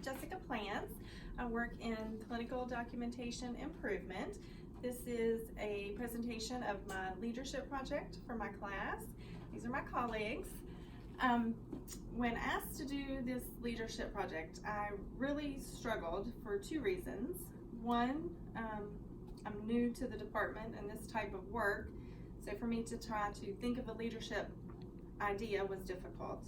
Jessica Plants. I work in clinical documentation improvement. This is a presentation of my leadership project for my class. These are my colleagues. When asked to do this leadership project, I really struggled for two reasons. One, I'm new to the department and this type of work, so for me to try to think of a leadership idea was difficult.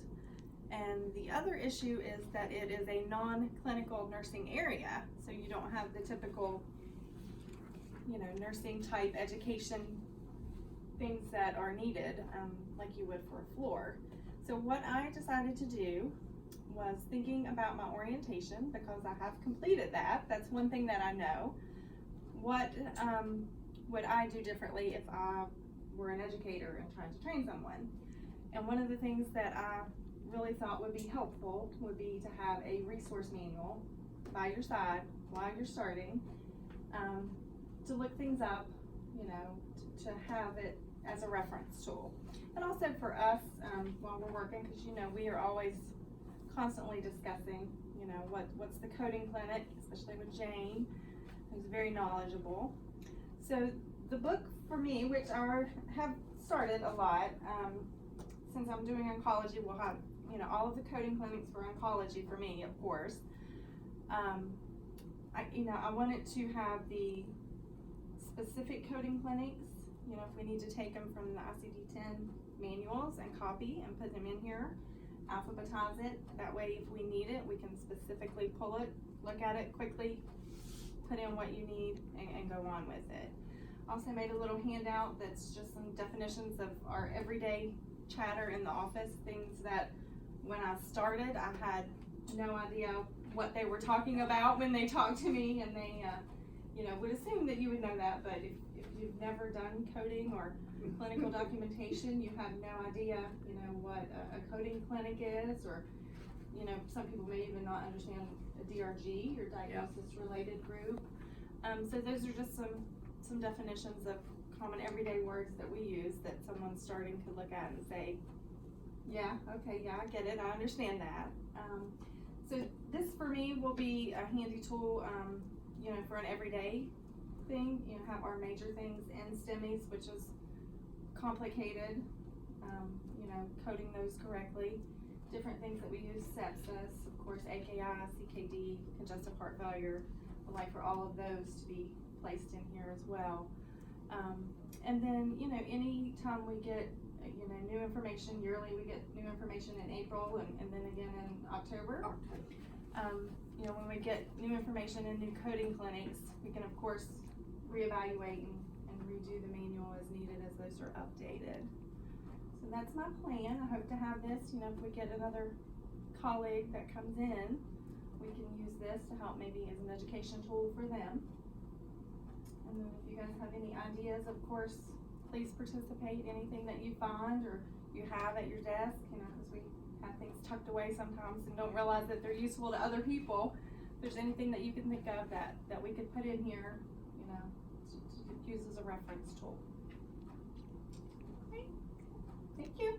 And the other issue is that it is a non-clinical nursing area, so you don't have the typical, nursing type education things that are needed like you would for a floor. So what I decided to do was thinking about my orientation, because I have completed that. That's one thing that I know. What would I do differently if I were an educator and trying to train someone? And one of the things that I really thought would be helpful would be to have a resource manual by your side while you're starting, to look things up, to have it as a reference tool. And also for us, while we're working, because we are always constantly discussing, what's the coding clinic, especially with Jane, who's very knowledgeable. So the book for me, which I have started a lot, since I'm doing oncology, we'll have, all of the coding clinics for oncology for me, of course. I wanted to have the specific coding clinics, if we need to take them from the ICD-10 manuals and copy and put them in here, alphabetize it. That way, if we need it, we can specifically pull it, look at it quickly, put in what you need, and go on with it. Also made a little handout that's just some definitions of our everyday chatter in the office, things that when I started, I had no idea what they were talking about when they talked to me, and they would assume that you would know that, but if you've never done coding or clinical documentation, you have no idea, what a coding clinic is, or, some people may even not understand a DRG, or diagnosis related group. So those are just some definitions of common everyday words that we use that someone starting could look at and say, yeah, okay, yeah, I get it, I understand that. So this for me will be a handy tool, for an everyday thing. Have our major things in STEMIs, which is complicated, coding those correctly. Different things that we use, sepsis, of course, AKI, CKD, congestive heart failure. I'd like for all of those to be placed in here as well. And then, any time we get, new information yearly, we get new information in April and then again in October. When we get new information in new coding clinics, we can, of course, reevaluate and redo the manual as needed as those are updated. So that's my plan. I hope to have this, if we get another colleague that comes in, we can use this to help maybe as an education tool for them. And then if you guys have any ideas, of course, please participate. Anything that you find or you have at your desk, because we have things tucked away sometimes and don't realize that they're useful to other people. If there's anything that you can think of that we could put in here, to use as a reference tool. Okay. Thank you.